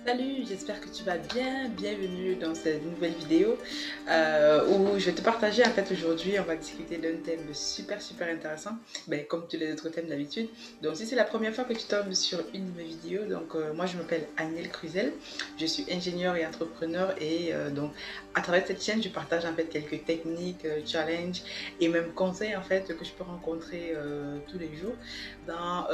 Salut, j'espère que tu vas bien. Bienvenue dans cette nouvelle vidéo où je vais te partager. En fait, aujourd'hui, on va discuter d'un thème super intéressant, comme tous les autres thèmes d'habitude. Donc, si c'est la première fois que tu tombes sur une de mes vidéos, moi je m'appelle Aniel Cruzel, je suis ingénieure et entrepreneur et à travers cette chaîne, je partage en fait quelques techniques, challenges et même conseils en fait que je peux rencontrer tous les jours dans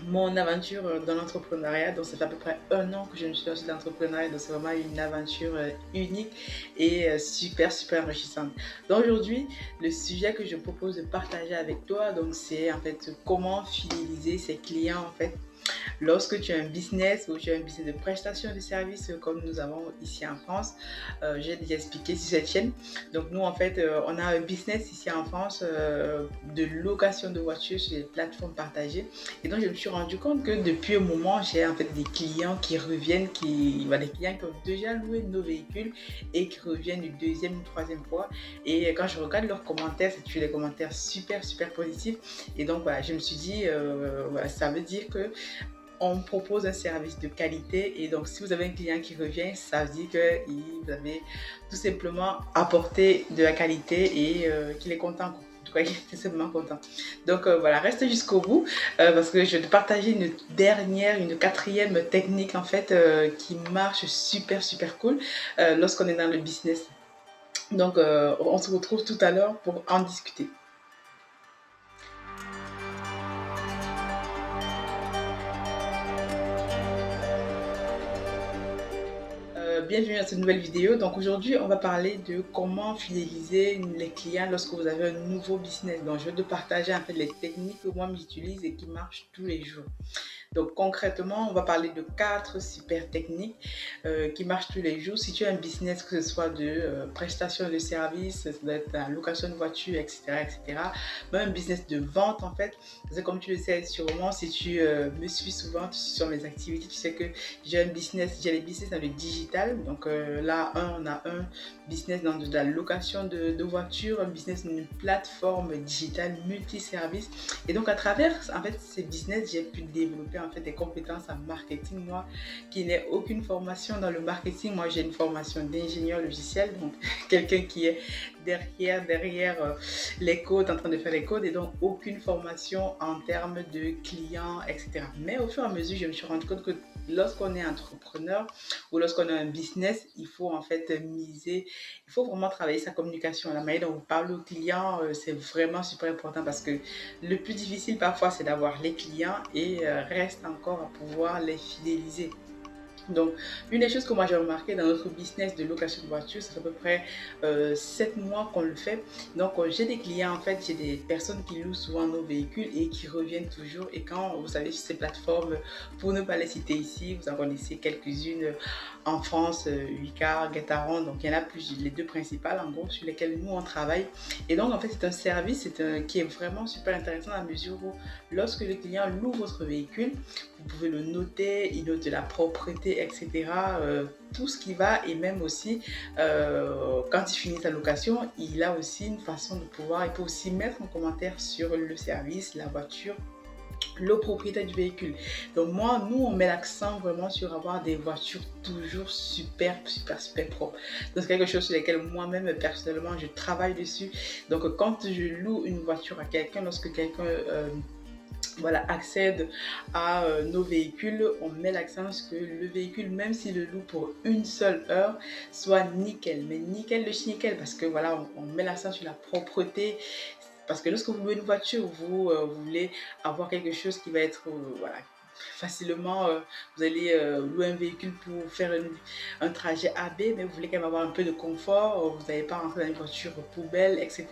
mon aventure dans l'entrepreneuriat. Donc, ça fait à peu près un an que je me suis lancée dans l'entrepreneuriat. Donc, c'est vraiment une aventure unique et super enrichissante. Donc, aujourd'hui, le sujet que je propose de partager avec toi, donc, c'est en fait comment fidéliser ses clients en fait lorsque tu as un business ou tu as un business de prestation de services comme nous avons ici en France. J'ai déjà expliqué sur cette chaîne. Donc nous en fait on a un business ici en France de location de voitures sur les plateformes partagées. Et donc je me suis rendu compte que depuis un moment j'ai en fait des clients qui reviennent, des clients qui ont déjà loué nos véhicules et qui reviennent une deuxième ou troisième fois. Et quand je regarde leurs commentaires, c'est toujours des commentaires super positifs. Et donc voilà, je me suis dit ça veut dire que on propose un service de qualité. Et donc si vous avez un client qui revient, ça veut dire que vous avez tout simplement apporté de la qualité et qu'il est content. En tout cas, il est simplement content. Donc voilà, reste jusqu'au bout parce que je vais te partager une quatrième technique en fait qui marche super cool lorsqu'on est dans le business. Donc on se retrouve tout à l'heure pour en discuter. Bienvenue à cette nouvelle vidéo. Donc aujourd'hui, on va parler de comment fidéliser les clients lorsque vous avez un nouveau business. Donc je vais te partager en fait les techniques que moi j'utilise et qui marchent tous les jours. Donc concrètement, on va parler de 4 super techniques qui marchent tous les jours. Si tu as un business, que ce soit de prestation de services, ça doit être la location de voiture, etc. Même un business de vente en fait. C'est comme tu le sais sûrement, si tu me suis souvent, tu suis sur mes activités, tu sais que j'ai des business dans le digital. Donc là, on a un business dans de la location de voitures, un business dans une plateforme digitale multiservice. Et donc à travers en fait ces business, j'ai pu développer en fait des compétences en marketing. Moi qui n'ai aucune formation dans le marketing, moi j'ai une formation d'ingénieur logiciel, donc quelqu'un qui est derrière les codes, en train de faire les codes, et donc aucune formation en termes de clients, etc. Mais au fur et à mesure, je me suis rendu compte que lorsqu'on est entrepreneur ou lorsqu'on a un business, il faut en fait miser, il faut vraiment travailler sa communication, la manière dont vous parlez aux clients, c'est vraiment super important parce que le plus difficile parfois c'est d'avoir les clients et reste encore à pouvoir les fidéliser. Donc, une des choses que moi j'ai remarqué dans notre business de location de voiture, ça fait à peu près 7 mois qu'on le fait. Donc, j'ai des clients, en fait, j'ai des personnes qui louent souvent nos véhicules et qui reviennent toujours. Et quand vous savez, sur ces plateformes, pour ne pas les citer ici, vous en connaissez quelques-unes en France, Ucar, Getaron. Donc, il y en a plus, les deux principales en gros, sur lesquelles nous on travaille. Et donc, en fait, c'est un service qui est vraiment super intéressant à la mesure où, lorsque le client loue votre véhicule, vous pouvez le noter, il note de la propreté, etc. Tout ce qui va et même aussi quand il finit sa location, il a aussi une façon de pouvoir, il peut aussi mettre un commentaire sur le service, la voiture, le propriétaire du véhicule. Donc moi, nous, on met l'accent vraiment sur avoir des voitures toujours super propres. Donc c'est quelque chose sur lequel moi-même, personnellement, je travaille dessus. Donc quand je loue une voiture à quelqu'un, lorsque quelqu'un accède à nos véhicules, on met l'accent sur que le véhicule, même s'il le loue pour une seule heure, soit nickel, mais nickel de chez nickel, parce que voilà, on met l'accent sur la propreté. Parce que lorsque vous louez une voiture, vous voulez avoir quelque chose qui va être facilement, vous allez louer un véhicule pour faire un trajet AB, mais vous voulez quand même avoir un peu de confort, vous n'allez pas rentrer dans une voiture poubelle, etc.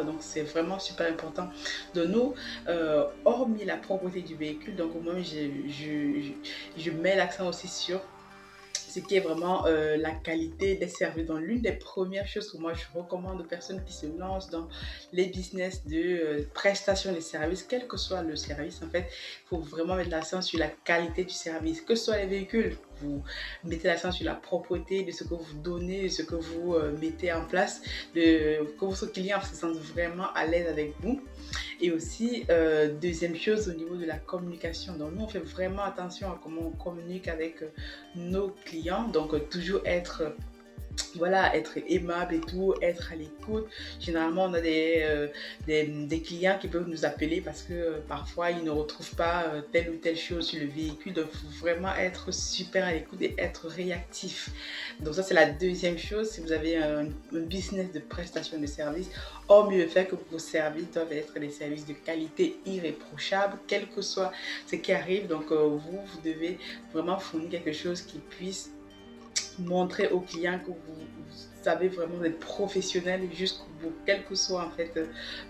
Donc c'est vraiment super important de nous, hormis la propreté du véhicule. Donc au moins je mets l'accent aussi sur ce qui est vraiment la qualité des services. Donc, l'une des premières choses que moi je recommande aux personnes qui se lancent dans les business de prestation des services, quel que soit le service, en fait, il faut vraiment mettre l'accent sur la qualité du service, que ce soit les véhicules. vous mettez l'accent sur la propreté de ce que vous donnez, de ce que vous mettez en place, que votre client se sente vraiment à l'aise avec vous. Et aussi, deuxième chose, au niveau de la communication. Donc, nous, on fait vraiment attention à comment on communique avec nos clients. Donc, toujours être voilà, être aimable et tout, être à l'écoute. Généralement, on a des clients qui peuvent nous appeler parce que parfois, ils ne retrouvent pas telle ou telle chose sur le véhicule. Donc, il faut vraiment être super à l'écoute et être réactif. Donc, ça, c'est la deuxième chose. Si vous avez un business de prestation de services, hormis le fait que vos services doivent être des services de qualité irréprochable, quel que soit ce qui arrive. Donc, vous devez vraiment fournir quelque chose qui puisse montrer aux clients que vous savez vraiment être professionnel jusqu'au bout, quel que soit en fait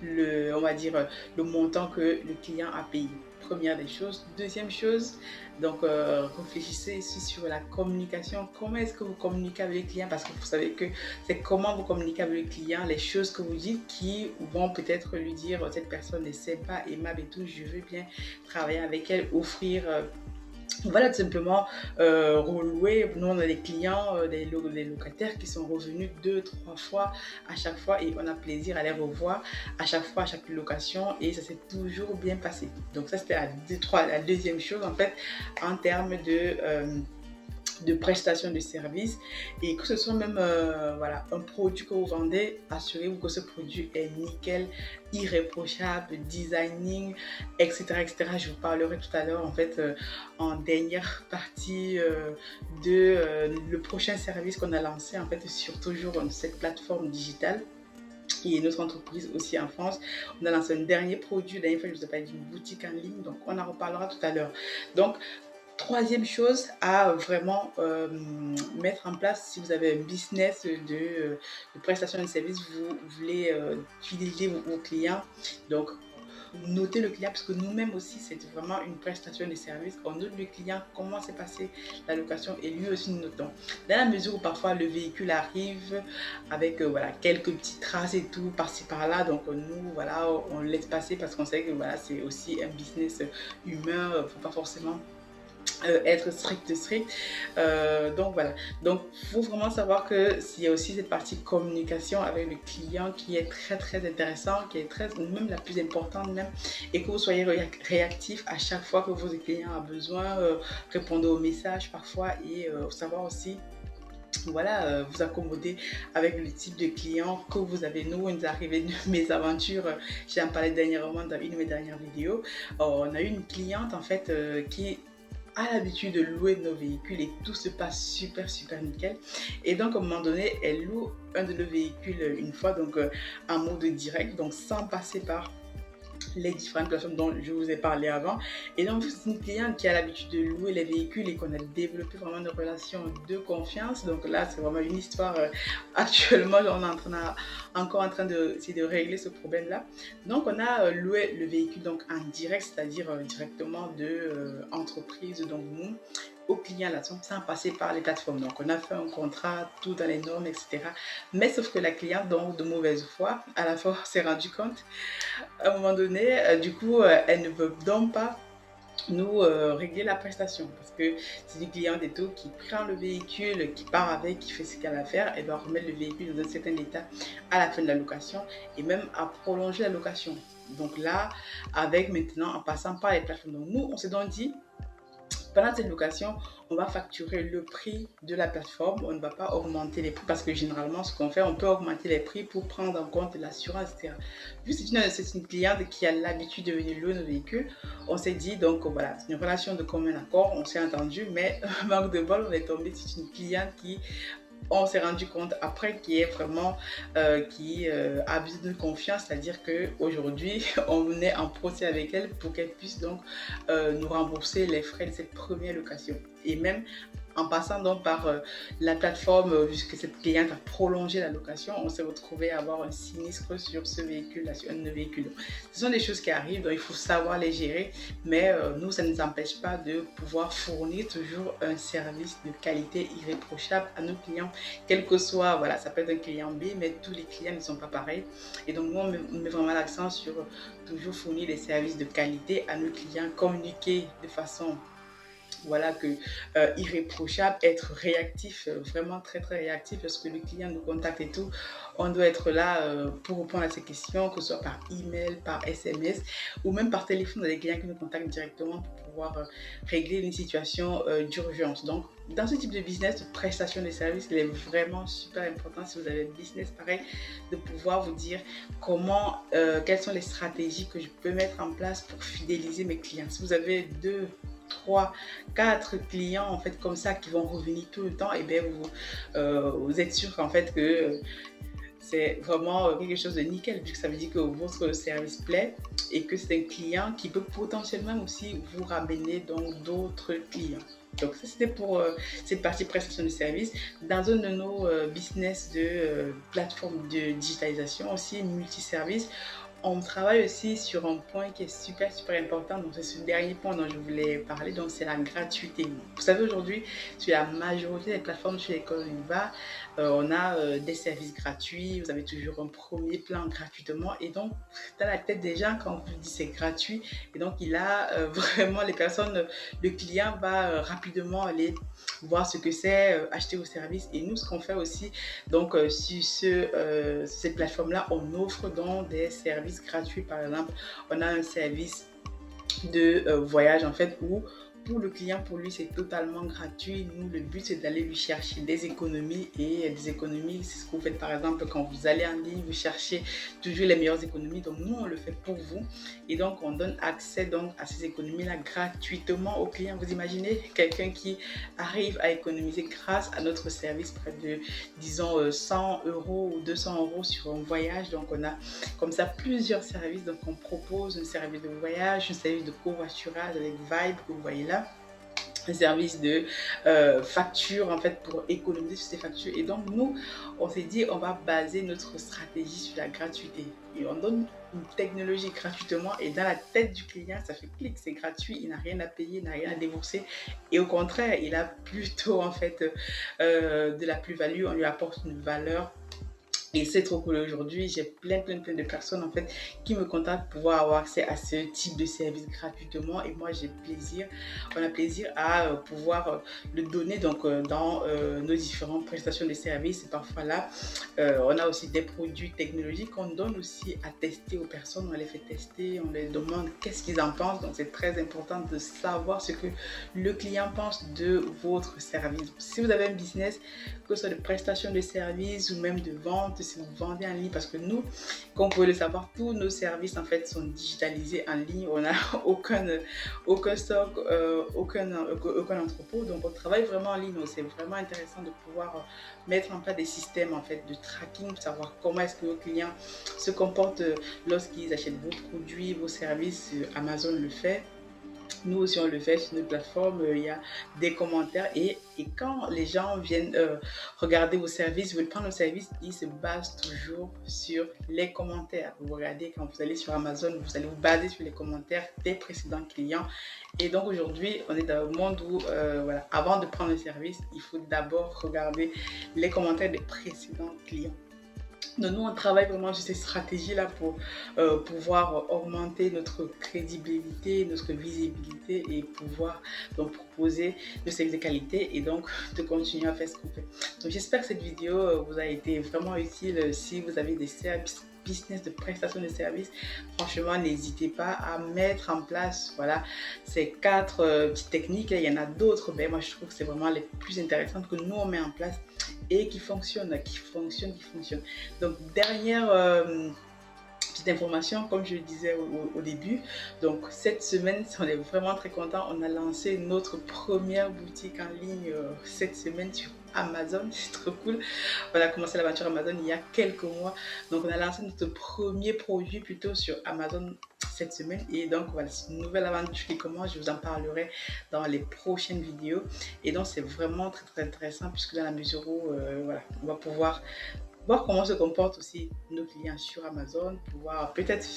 on va dire le montant que le client a payé. Première des choses. Deuxième chose, donc réfléchissez ici sur la communication. Comment est-ce que vous communiquez avec les clients? Parce que vous savez que c'est comment vous communiquez avec le client, les choses que vous dites qui vont peut-être lui dire cette personne est sympa, aimable et tout, je veux bien travailler avec elle, offrir voilà, tout simplement relouer. Nous, on a des clients, des locataires qui sont revenus 2, 3 fois à chaque fois et on a plaisir à les revoir à chaque fois, à chaque location et ça s'est toujours bien passé. Donc ça, c'était la deuxième chose en fait en termes de prestation de services et que ce soit même voilà, un produit que vous vendez, assurez-vous que ce produit est nickel, irréprochable, designing, etc. Je vous parlerai tout à l'heure en fait en dernière partie le prochain service qu'on a lancé en fait sur toujours cette plateforme digitale qui est notre entreprise aussi en France. On a lancé un dernier produit, la dernière fois je vous ai parlé d'une boutique en ligne, donc on en reparlera tout à l'heure. Donc troisième chose à vraiment mettre en place si vous avez un business de prestation de services, vous voulez fidéliser vos clients. Donc, notez le client parce que nous-mêmes aussi, c'est vraiment une prestation de services. On note le client, comment s'est passée la location et lui aussi nous notons. Dans la mesure où parfois le véhicule arrive avec voilà, quelques petites traces et tout, par-ci par-là. Donc, nous, voilà, on laisse passer parce qu'on sait que voilà, c'est aussi un business humain. Il ne faut pas forcément être strict. Donc voilà, donc il faut vraiment savoir que s'il y a aussi cette partie communication avec le client qui est très intéressant, qui est même la plus importante même, et que vous soyez réactif à chaque fois que votre client a besoin, répondre aux messages parfois et savoir aussi voilà, vous accommoder avec le type de client que vous avez. Nous, il nous est arrivé de mes aventures, j'en parlais dernièrement dans une de mes dernières vidéos. On a eu une cliente en fait qui a l'habitude de louer nos véhicules et tout se passe super nickel. Et donc à un moment donné, elle loue un de nos véhicules une fois, donc en mode direct, donc sans passer par les différentes plateformes dont je vous ai parlé avant. Et donc, c'est une cliente qui a l'habitude de louer les véhicules et qu'on a développé vraiment une relation de confiance. Donc là, c'est vraiment une histoire. Actuellement, on est encore en train de régler ce problème-là. Donc, on a loué le véhicule donc, en direct, c'est-à-dire directement de entreprise, donc nous, au client là, sans passer par les plateformes. Donc, on a fait un contrat, tout dans les normes, etc. Mais sauf que la cliente, donc de mauvaise foi, à la fois s'est rendu compte à un moment donné, du coup, elle ne veut donc pas nous régler la prestation parce que c'est du client des taux qui prend le véhicule, qui part avec, qui fait ce qu'elle a à faire, elle doit remettre le véhicule dans un certain état à la fin de la location et même à prolonger la location. Donc là, avec maintenant, en passant par les plateformes, donc nous, on s'est donc dit, pendant cette location, on va facturer le prix de la plateforme. On ne va pas augmenter les prix parce que généralement, ce qu'on fait, on peut augmenter les prix pour prendre en compte l'assurance, etc. Vu que c'est une cliente qui a l'habitude de venir louer nos véhicules, on s'est dit, donc voilà, c'est une relation de commun accord, on s'est entendu, mais manque de bol, on est tombé sur une cliente qui on s'est rendu compte après qui est vraiment qui abuse de confiance, c'est-à-dire qu'aujourd'hui on est en procès avec elle pour qu'elle puisse donc nous rembourser les frais de cette première location et même en passant donc par la plateforme, puisque cette cliente a prolongé la location, on s'est retrouvé à avoir un sinistre sur ce véhicule-là, sur un de nos véhicules. Ce sont des choses qui arrivent, donc il faut savoir les gérer, mais nous, ça ne nous empêche pas de pouvoir fournir toujours un service de qualité irréprochable à nos clients, quel que soit, voilà, ça peut être un client B, mais tous les clients ne sont pas pareils. Et donc, nous, on met vraiment l'accent sur toujours fournir des services de qualité à nos clients, communiquer de façon voilà, que irréprochable, être réactif, vraiment très très réactif lorsque le client nous contacte et tout. On doit être là pour répondre à ces questions, que ce soit par email, par SMS ou même par téléphone. On a des clients qui nous contactent directement pour pouvoir régler une situation d'urgence. Donc, dans ce type de business, de prestation de services, il est vraiment super important, si vous avez un business pareil, de pouvoir vous dire comment, quelles sont les stratégies que je peux mettre en place pour fidéliser mes clients. Si vous avez 2, 3, 4 clients en fait comme ça qui vont revenir tout le temps, et bien vous êtes sûr qu'en fait que c'est vraiment quelque chose de nickel, vu que ça veut dire que votre service plaît et que c'est un client qui peut potentiellement aussi vous ramener donc d'autres clients. Donc ça c'était pour cette partie prestation de service. Dans un de nos business de plateforme de digitalisation aussi multiservice, on travaille aussi sur un point qui est super super important, donc c'est ce dernier point dont je voulais parler, donc c'est la gratuité. Vous savez, aujourd'hui sur la majorité des plateformes sur lesquelles on va, on a des services gratuits, vous avez toujours un premier plan gratuitement, et donc dans la tête des gens quand on vous dit c'est gratuit, et donc il a vraiment les personnes, le client va rapidement aller voir ce que c'est, acheter vos services. Et nous, ce qu'on fait aussi, donc sur cette plateforme-là, on offre donc des services gratuits. Par exemple, on a un service de voyage en fait où pour le client, pour lui, c'est totalement gratuit. Nous, le but, c'est d'aller lui chercher des économies. Et des économies, c'est ce que vous faites par exemple quand vous allez en ligne, vous cherchez toujours les meilleures économies. Donc, nous, on le fait pour vous. Et donc, on donne accès donc à ces économies-là gratuitement au client. Vous imaginez quelqu'un qui arrive à économiser grâce à notre service près de, disons, 100 euros ou 200 euros sur un voyage. Donc, on a comme ça plusieurs services. Donc, on propose un service de voyage, un service de covoiturage avec Vibe que vous voyez là, un service de facture en fait pour économiser sur ces factures. Et donc nous, on s'est dit on va baser notre stratégie sur la gratuité et on donne une technologie gratuitement, et dans la tête du client ça fait clic, c'est gratuit, il n'a rien à payer, il n'a rien à débourser, et au contraire il a plutôt en fait de la plus-value, on lui apporte une valeur. Et c'est trop cool. Aujourd'hui, j'ai plein de personnes en fait qui me contactent pour pouvoir avoir accès à ce type de service gratuitement. Et moi, on a plaisir à pouvoir le donner donc dans nos différentes prestations de services. Et parfois là, on a aussi des produits technologiques qu'on donne aussi à tester aux personnes. On les fait tester, on les demande qu'est-ce qu'ils en pensent. Donc c'est très important de savoir ce que le client pense de votre service. Si vous avez un business, que ce soit de prestation de services ou même de vente, si vous vendez en ligne, parce que nous, comme vous pouvez le savoir, tous nos services en fait sont digitalisés en ligne. On n'a aucun stock, aucun entrepôt, donc on travaille vraiment en ligne. Donc c'est vraiment intéressant de pouvoir mettre en place des systèmes en fait de tracking pour savoir comment est-ce que vos clients se comportent lorsqu'ils achètent vos produits, vos services. Amazon le fait. Nous aussi, on le fait sur notre plateforme. Il y a des commentaires. Et quand les gens viennent regarder vos services, veulent prendre nos services, ils se basent toujours sur les commentaires. Vous regardez, quand vous allez sur Amazon, vous allez vous baser sur les commentaires des précédents clients. Et donc aujourd'hui, on est dans un monde où, voilà, avant de prendre le service, il faut d'abord regarder les commentaires des précédents clients. Donc nous, on travaille vraiment sur ces stratégies-là pour pouvoir augmenter notre crédibilité, notre visibilité et pouvoir donc proposer des services de qualité et donc de continuer à faire ce qu'on fait. Donc j'espère que cette vidéo vous a été vraiment utile. Si vous avez des services, business de prestation de services, franchement n'hésitez pas à mettre en place voilà ces 4 petites techniques. Il y en a d'autres, mais moi je trouve que c'est vraiment les plus intéressantes que nous on met en place et qui fonctionnent. Donc dernière petite information, comme je le disais au début, donc cette semaine, on est vraiment très content. On a lancé notre première boutique en ligne cette semaine sur Amazon. C'est trop cool. On a commencé l'aventure Amazon il y a quelques mois. Donc on a lancé notre premier produit plutôt sur Amazon cette semaine, et donc voilà, c'est une nouvelle aventure qui commence. Je vous en parlerai dans les prochaines vidéos, et donc c'est vraiment très intéressant puisque dans la mesure où voilà, on va pouvoir voir comment se comportent aussi nos clients sur Amazon, pouvoir peut-être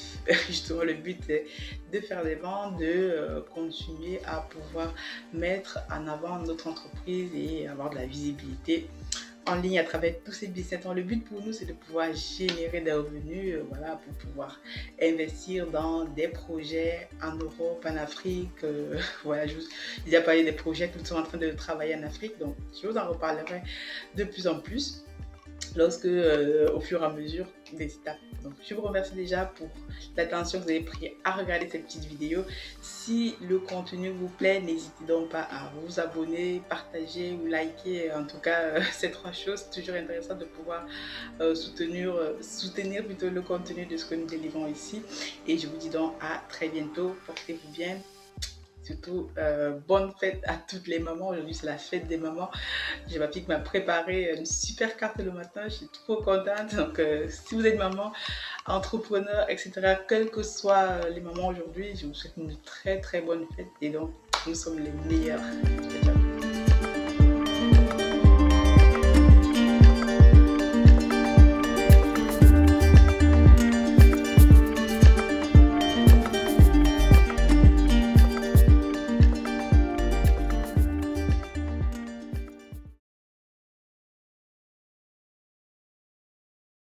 justement le but est de faire des ventes, de continuer à pouvoir mettre en avant notre entreprise et avoir de la visibilité en ligne à travers tous ces business. Donc, le but pour nous, c'est de pouvoir générer des revenus, voilà, pour pouvoir investir dans des projets en Europe, en Afrique. Voilà, je vous ai déjà parlé des projets que nous sommes en train de travailler en Afrique, donc je vous en reparlerai de plus en plus lorsque, au fur et à mesure des étapes. Donc, je vous remercie déjà pour l'attention que vous avez pris à regarder cette petite vidéo. Si le contenu vous plaît, n'hésitez donc pas à vous abonner, partager ou liker. En tout cas, ces trois choses, c'est toujours intéressant de pouvoir soutenir plutôt le contenu de ce que nous délivrons ici. Et je vous dis donc à très bientôt. Portez-vous bien. Surtout, bonne fête à toutes les mamans. Aujourd'hui, c'est la fête des mamans. J'ai ma fille qui m'a préparé une super carte le matin. Je suis trop contente. Donc, si vous êtes maman, entrepreneur, etc., quelles que soient les mamans aujourd'hui, je vous souhaite une très très bonne fête. Et donc, nous sommes les meilleurs. Ciao, ciao.